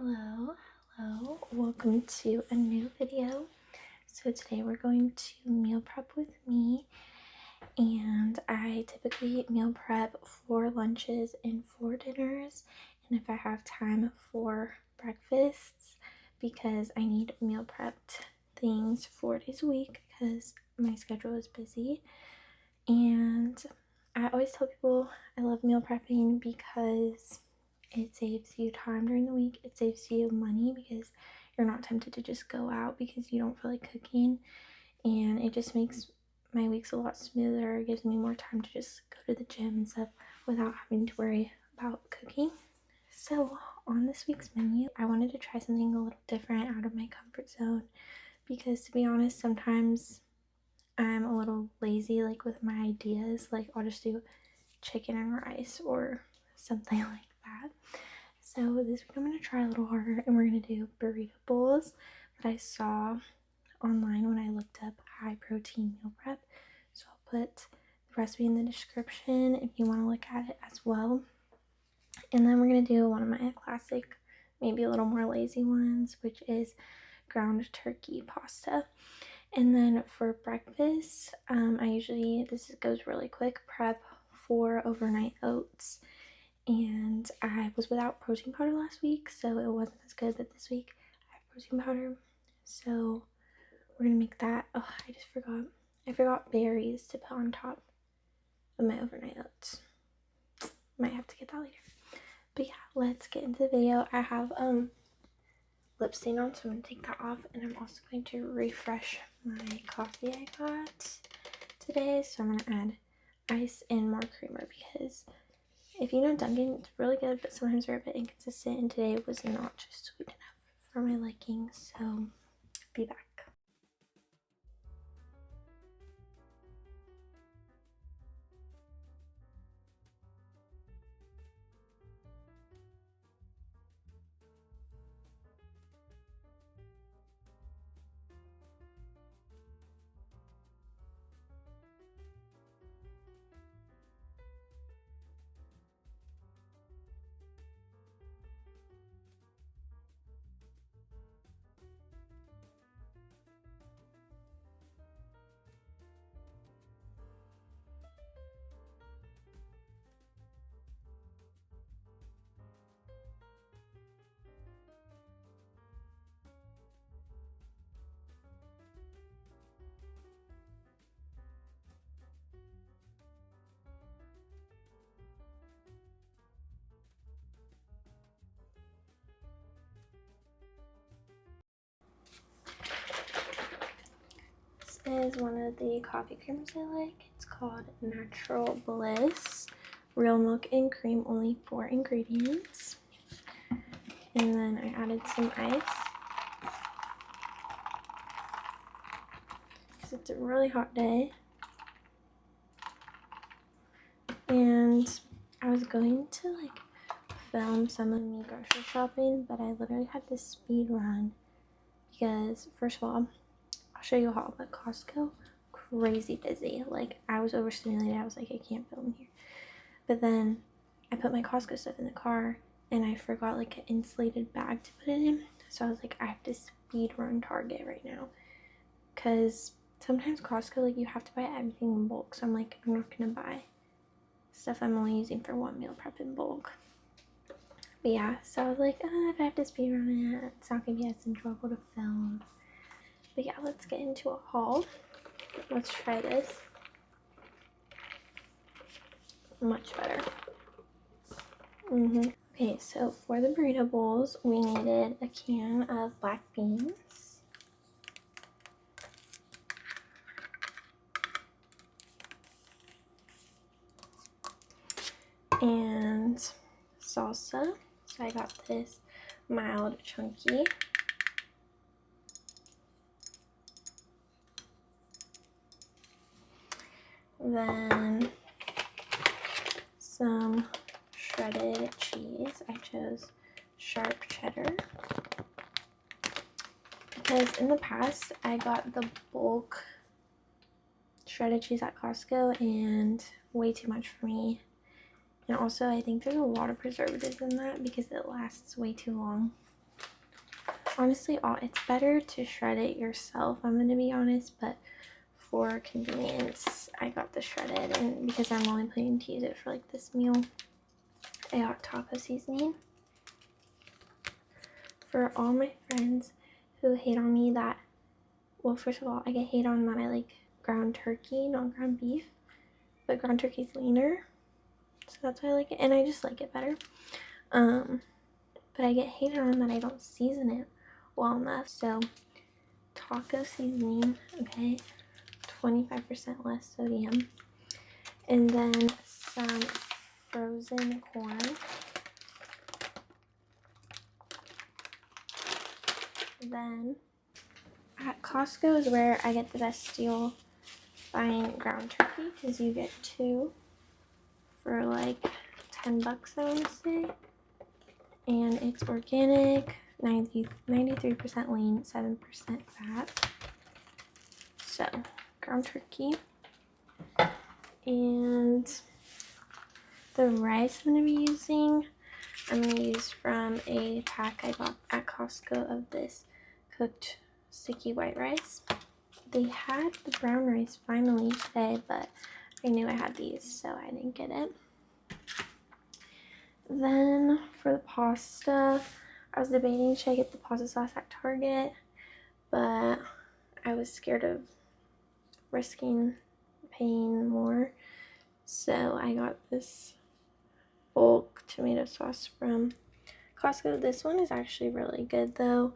Hello, welcome to a new video. So today we're going to meal prep with me, and I typically meal prep for lunches and for dinners, and if I have time for breakfasts, because I need meal prepped things 4 days a week because my schedule is busy. And I always tell people I love meal prepping because it saves you time during the week. It saves you money because you're not tempted to just go out because you don't feel like cooking. And it just makes my weeks a lot smoother. It gives me more time to just go to the gym and stuff without having to worry about cooking. So on this week's menu, I wanted to try something a little different out of my comfort zone because, to be honest, sometimes I'm a little lazy like with my ideas. Like I'll just do chicken and rice or something like that. So this week I'm going to try a little harder, and we're going to do burrito bowls that I saw online when I looked up high protein meal prep. So I'll put the recipe in the description if you want to look at it as well. And then we're going to do one of my classic, maybe a little more lazy ones, which is ground turkey pasta. And then for breakfast, I usually, this goes really quick, prep 4 overnight oats. And I was without protein powder last week, so it wasn't as good, but this week I have protein powder. So we're gonna make that. Oh, I just forgot. I forgot berries to put on top of my overnight oats. Might have to get that later. But yeah, let's get into the video. I have lip stain on, so I'm gonna take that off, and I'm also going to refresh my coffee I got today. So I'm gonna add ice and more creamer because if you know Dunkin, it's really good, but sometimes they're a bit inconsistent, and today was not just sweet enough for my liking. So be back. This is one of the coffee creamers I like. It's called Natural Bliss. Real milk and cream, only 4 ingredients. And then I added some ice because it's a really hot day. And I was going to like film some of me grocery shopping, but I literally had to speed run because, first of all, I'll show you a haul, but Costco, crazy busy. Like, I was overstimulated. I was like, I can't film here. But then I put my Costco stuff in the car, and I forgot like an insulated bag to put it in. So I was like, I have to speed run Target right now, because sometimes Costco, like, you have to buy everything in bulk. So I'm like, I'm not gonna buy stuff I'm only using for one meal prep in bulk. But yeah, so I was like, if I have to speed run it, it's not gonna be as enjoyable to film. But yeah, let's get into a haul. Let's try this. Much better. Okay, so for the burrito bowls, we needed a can of black beans, and salsa. So I got this mild chunky. Then some shredded cheese. I chose sharp cheddar because in the past I got the bulk shredded cheese at Costco and way too much for me. And also I think there's a lot of preservatives in that because it lasts way too long. honestly, it's better to shred it yourself, I'm gonna be honest, but for convenience, I got the shredded, and because I'm only planning to use it for like this meal, I got taco seasoning. For all my friends who hate on me that, well, first of all, I get hate on that I like ground turkey, not ground beef, but ground turkey's leaner, so that's why I like it, and I just like it better. But I get hated on that I don't season it well enough. So taco seasoning, okay, 25% less sodium, and then some frozen corn. Then at Costco is where I get the best deal buying ground turkey, because you get 2 for like $10, I want to say, and it's organic, 93% lean, 7% fat. So ground turkey, and the rice I'm going to be using, I'm going to use from a pack I got at Costco of this cooked sticky white rice. They had the brown rice finally today, but I knew I had these, so I didn't get it. Then for the pasta, I was debating should I get the pasta sauce at Target, but I was scared of risking paying more, so I got this bulk tomato sauce from Costco. This one is actually really good though.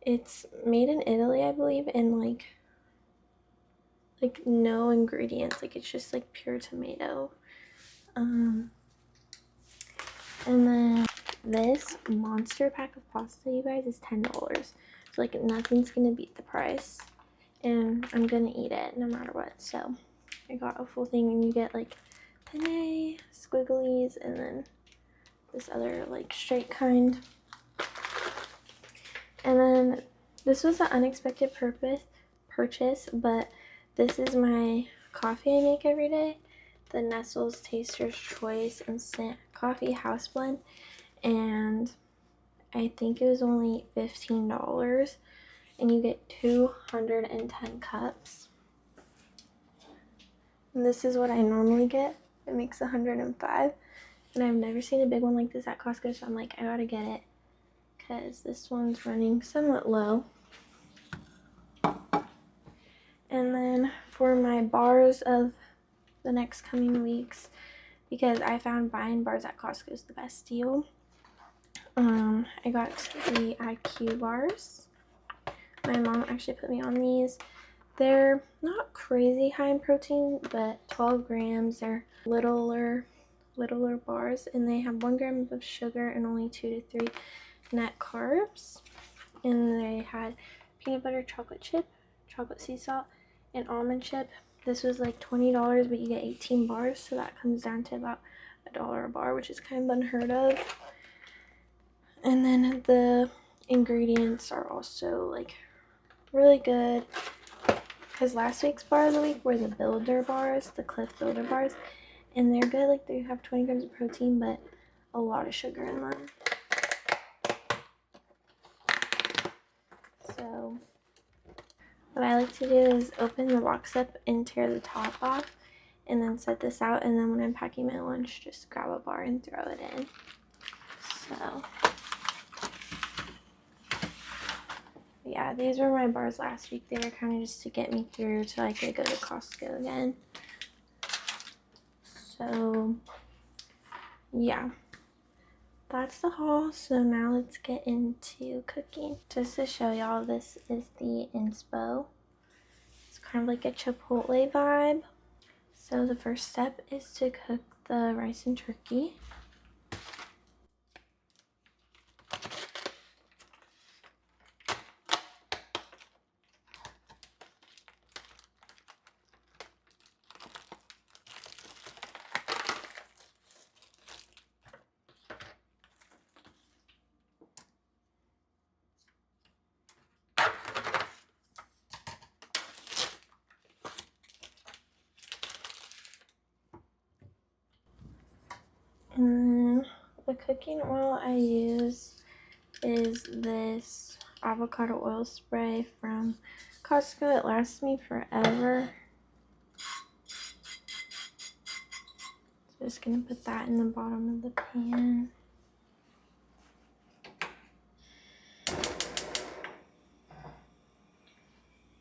It's made in Italy, I believe, and like no ingredients, like it's just like pure tomato. And then this monster pack of pasta, you guys, is $10, so like nothing's gonna beat the price, and I'm gonna eat it no matter what. So I got a full thing, and you get like penne, squigglies, and then this other like straight kind. And then this was an unexpected purchase, but this is my coffee I make every day, the Nestle's Taster's Choice Instant Coffee House Blend, and I think it was only $15, and you get 210 cups. And this is what I normally get. It makes 105, and I've never seen a big one like this at Costco, so I'm like, I gotta get it, because this one's running somewhat low. And then for my bars of the next coming weeks, because I found buying bars at Costco is the best deal, I got the IQ bars. My mom actually put me on these. They're not crazy high in protein, but 12 grams. They're littler bars, and they have 1 gram of sugar and only 2 to 3 net carbs. And they had peanut butter, chocolate chip, chocolate sea salt, and almond chip. This was like $20, but you get 18 bars, so that comes down to about $1 a bar, which is kind of unheard of. And then the ingredients are also like really good, because last week's bar of the week were the Builder bars, the Cliff Builder bars, and they're good. Like they have 20 grams of protein, but a lot of sugar in them. So what I like to do is open the box up and tear the top off, and then set this out, and then when I'm packing my lunch, just grab a bar and throw it in. So yeah, these were my bars last week. They were kind of just to get me through till I could go to Costco again. So yeah, that's the haul. So now let's get into cooking. Just to show y'all, this is the inspo. It's kind of like a Chipotle vibe. So the first step is to cook the rice and turkey. And then the cooking oil I use is this avocado oil spray from Costco. It lasts me forever. So just gonna put that in the bottom of the pan.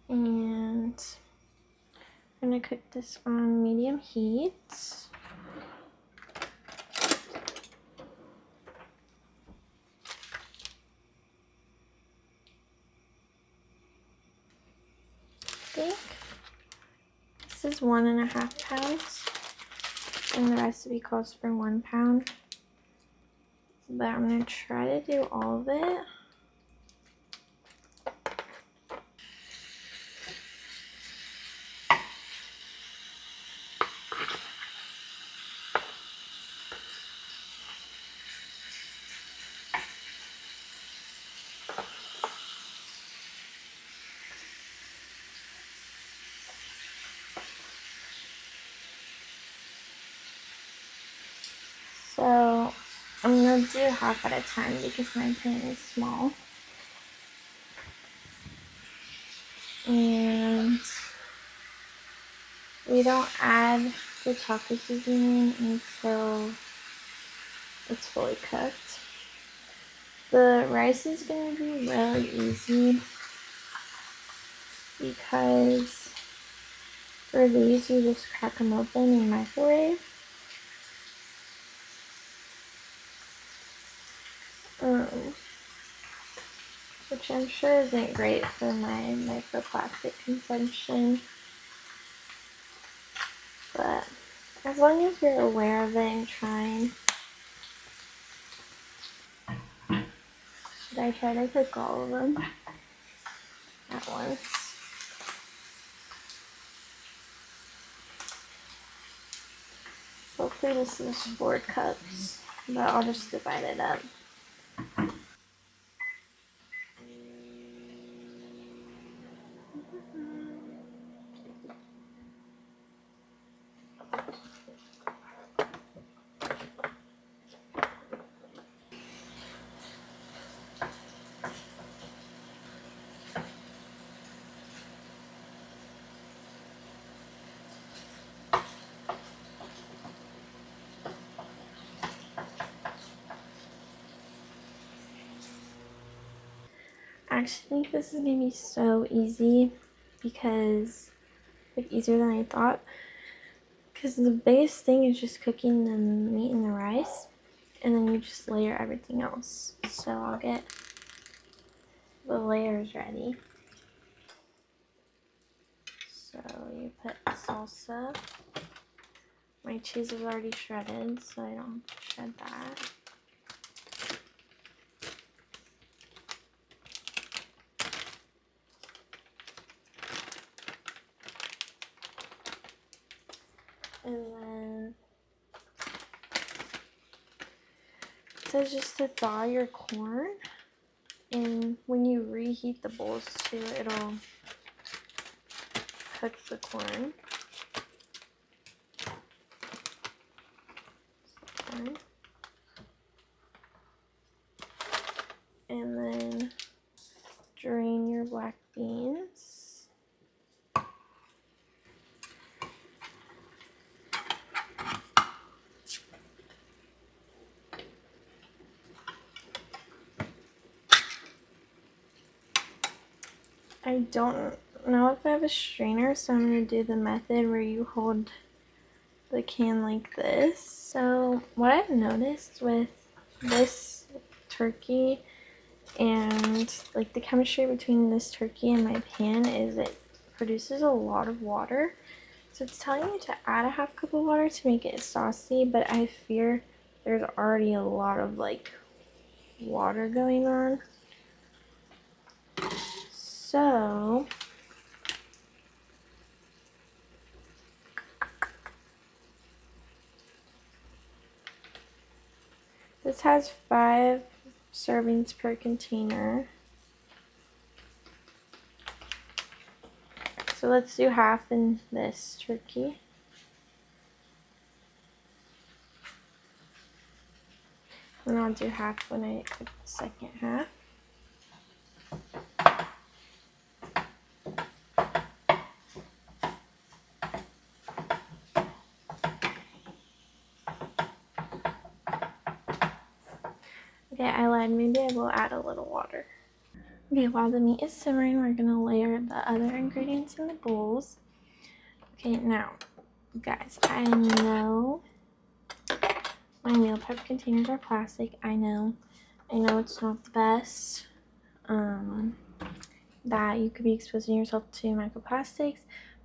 And I'm gonna cook this on medium heat. This is 1.5 pounds, and the recipe calls for 1 pound. But I'm gonna try to do all of it. So I'm gonna do half at a time because my pan is small. And we don't add the chocolate seasoning until it's fully cooked. The rice is gonna be really easy because for these you just crack them open in the microwave. Which I'm sure isn't great for my microplastic consumption. But as long as you're aware of it and trying. Should I try to cook all of them at once? Hopefully this is 4 cups, but I'll just divide it up. I actually think this is gonna be so easy because, like, easier than I thought. Because the biggest thing is just cooking the meat and the rice, and then you just layer everything else. So I'll get the layers ready. So you put salsa. My cheese is already shredded, so I don't have to shred that. And then it says just to thaw your corn, and when you reheat the bowls too, it'll cook the corn. And then drain your black beans. I don't know if I have a strainer, so I'm going to do the method where you hold the can like this. So what I've noticed with this turkey and like the chemistry between this turkey and my pan is it produces a lot of water. So it's telling me to add a half cup of water to make it saucy, but I fear there's already a lot of like water going on. So this has 5 servings per container. So let's do half in this turkey. And I'll do half when I cook the second half. Okay, I lied. Maybe I will add a little water. Okay, while the meat is simmering, we're gonna layer the other ingredients in the bowls. Okay, now, guys, I know my meal prep containers are plastic. I know it's not the best. That you could be exposing yourself to microplastics,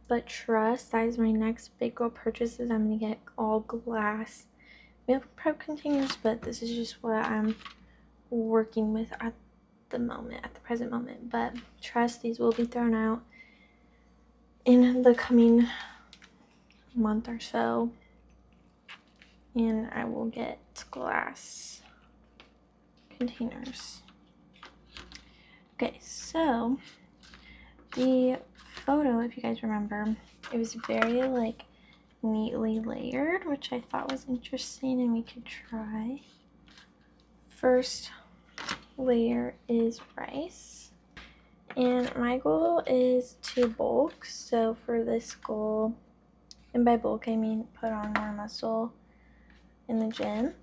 but trust, that is my next big girl purchase. Is I'm gonna get all glass meal prep containers, but this is just what I'm working with at the present moment. But trust, these will be thrown out in the coming month or so, and I will get glass containers. Okay, so the photo, if you guys remember, it was very like neatly layered, which I thought was interesting and we could try. First layer is rice, and my goal is to bulk. So for this goal, and by bulk I mean put on more muscle in the gym.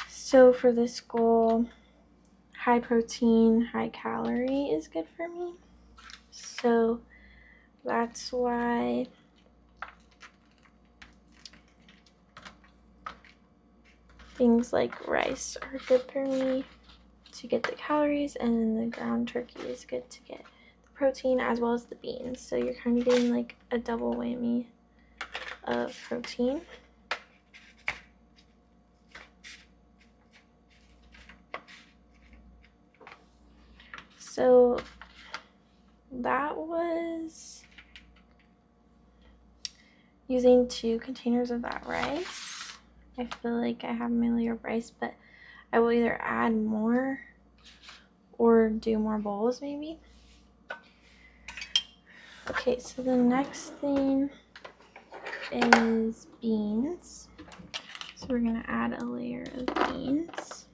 So for this goal, high protein, high calorie is good for me. So that's why things like rice are good for me to get the calories, and then the ground turkey is good to get the protein as well as the beans. So you're kind of getting like a double whammy of protein. So that was using 2 containers of that rice. I feel like I have my layer of rice, but I will either add more or do more bowls maybe. Okay, so the next thing is beans. So we're gonna add a layer of beans.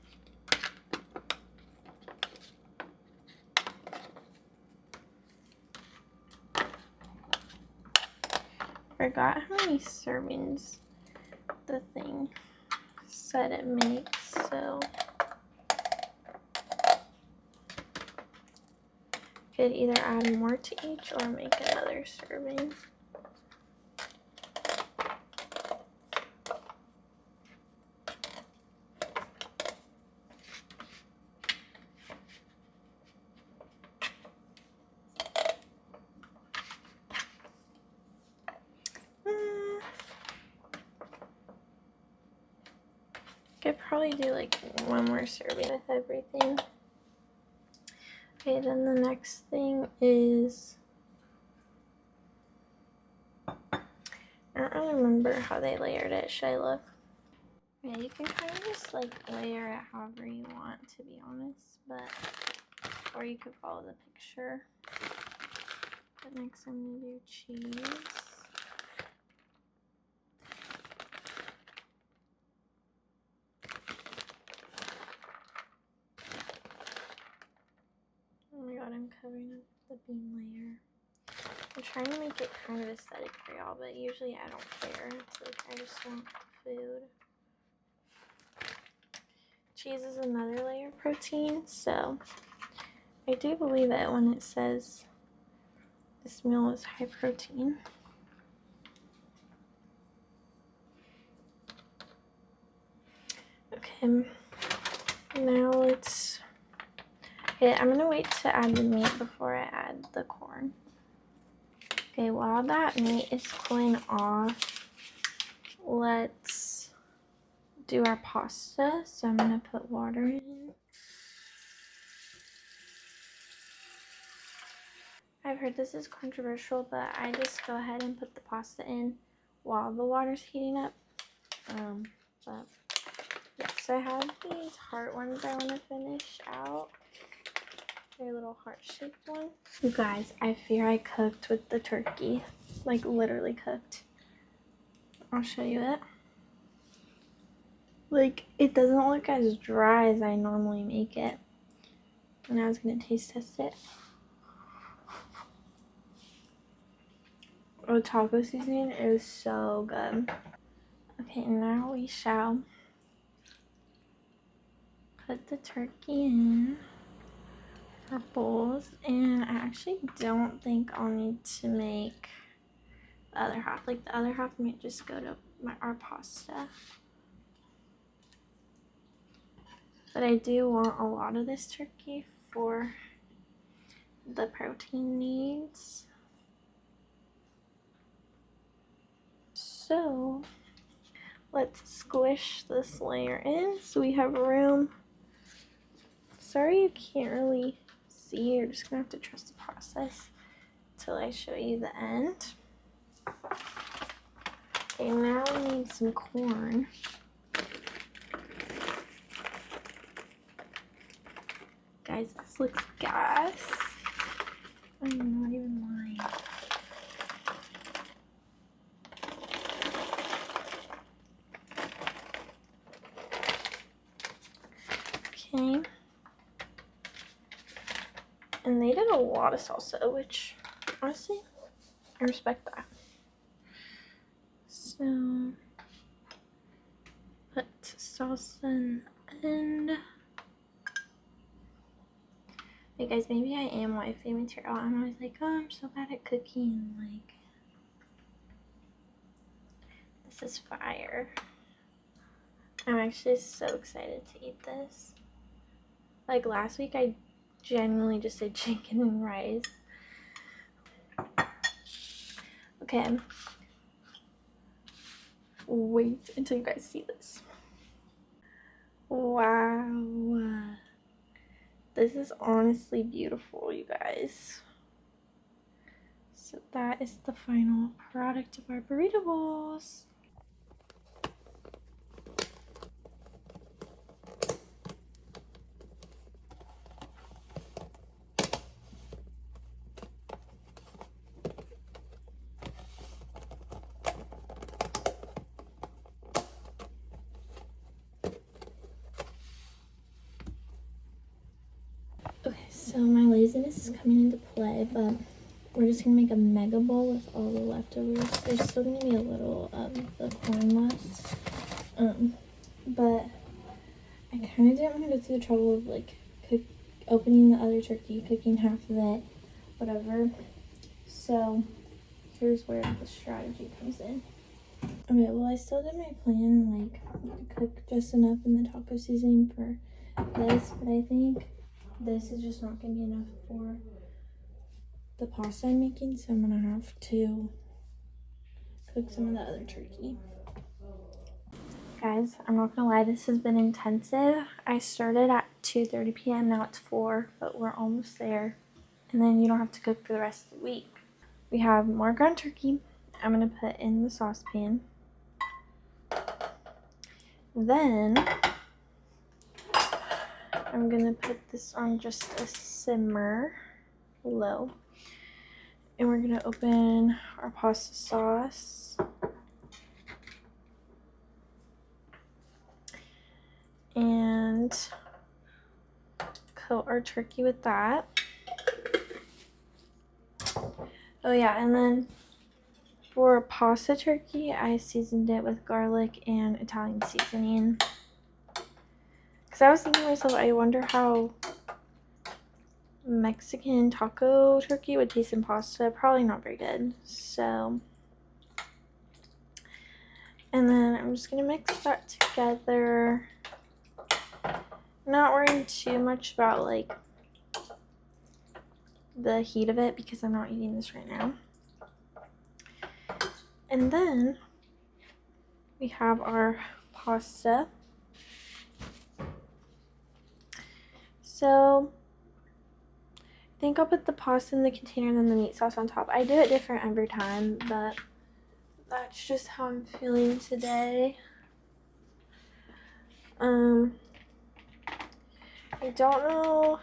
Forgot how many servings the thing said it makes, so could either add more to each or make another serving. Could probably do like 1 more serving with everything. Okay, then the next thing is, I don't really remember how they layered it. Should I look? Yeah, you can kind of just like layer it however you want, to be honest, but or you could follow the picture. But next I'm gonna do cheese. Oh my god, I'm covering up the bean layer. I'm trying to make it kind of aesthetic for y'all, but usually I don't care. It's like I just want the food. Cheese is another layer of protein, so I do believe it when it says this meal is high protein. Okay, now let's... Okay, I'm gonna wait to add the meat before I add the corn. Okay, while that meat is cooling off, let's do our pasta. So I'm gonna put water in. I've heard this is controversial, but I just go ahead and put the pasta in while the water's heating up. But yeah, so I have these heart ones I want to finish out. They're little heart-shaped ones. You guys, I fear I cooked with the turkey. Like, literally cooked. I'll show you it. Like, it doesn't look as dry as I normally make it. And I was gonna taste test it. Oh, taco seasoning is so good. Okay, now we shall put the turkey in our bowls, and I actually don't think I'll need to make the other half. Like, the other half might just go to our pasta. But I do want a lot of this turkey for the protein needs. So let's squish this layer in so we have room. Sorry you can't really see, you're just gonna have to trust the process till I show you the end. Okay, now we need some corn. Guys, this looks gas. I'm not even lying. Okay. And they did a lot of salsa, which honestly, I respect that. So, put salsa in the end. Hey guys, maybe I am wifey material. I'm always like, oh, I'm so bad at cooking. Like, this is fire. I'm actually so excited to eat this. Like, last week I genuinely just did chicken and rice. Okay. Wait until you guys see this. Wow. This is honestly beautiful, you guys. So that is the final product of our burrito bowls. Okay, so my laziness is coming into play, but we're just gonna make a mega bowl with all the leftovers. There's still gonna be a little of the corn left, but I kind of didn't want to go through the trouble of like opening the other turkey, cooking half of it, whatever. So here's where the strategy comes in. Okay, well, I still did my plan, like cook just enough in the taco seasoning for this, but I think this is just not gonna be enough for the pasta I'm making, so I'm gonna have to cook some of the other turkey. Guys, I'm not gonna lie, this has been intensive. I started at 2:30 p.m. now it's 4, but we're almost there, and then you don't have to cook for the rest of the week. We have more ground turkey I'm gonna put in the saucepan. Then I'm gonna put this on just a simmer low, and we're gonna open our pasta sauce and coat our turkey with that. Oh yeah, and then for pasta turkey, I seasoned it with garlic and Italian seasoning. Because I was thinking to myself, I wonder how Mexican taco turkey would taste in pasta. Probably not very good. So, and then I'm just going to mix that together. Not worrying too much about like the heat of it because I'm not eating this right now. And then we have our pasta. So I think I'll put the pasta in the container and then the meat sauce on top. I do it different every time, but that's just how I'm feeling today. I don't know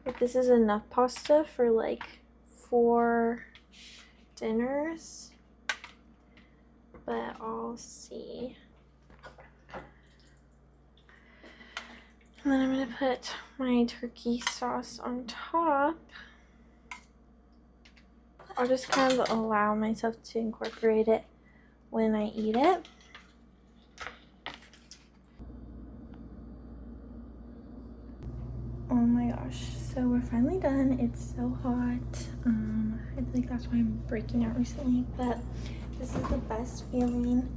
if this is enough pasta for like 4 dinners, but I'll see. And then I'm going to put my turkey sauce on top. I'll just kind of allow myself to incorporate it when I eat it. Oh my gosh, so we're finally done. It's so hot. I feel like that's why I'm breaking out recently, but this is the best feeling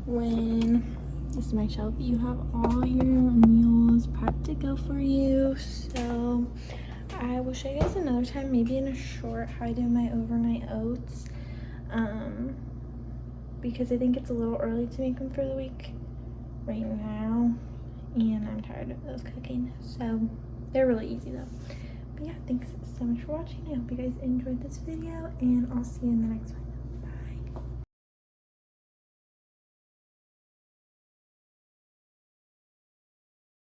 when this is my shelf. You have all your meals prepped to go for you. So I will show you guys another time, maybe in a short, how I do my overnight oats, because I think it's a little early to make them for the week right now, and I'm tired of those cooking. So they're really easy though. But yeah, thanks so much for watching. I hope you guys enjoyed this video, and I'll see you in the next one.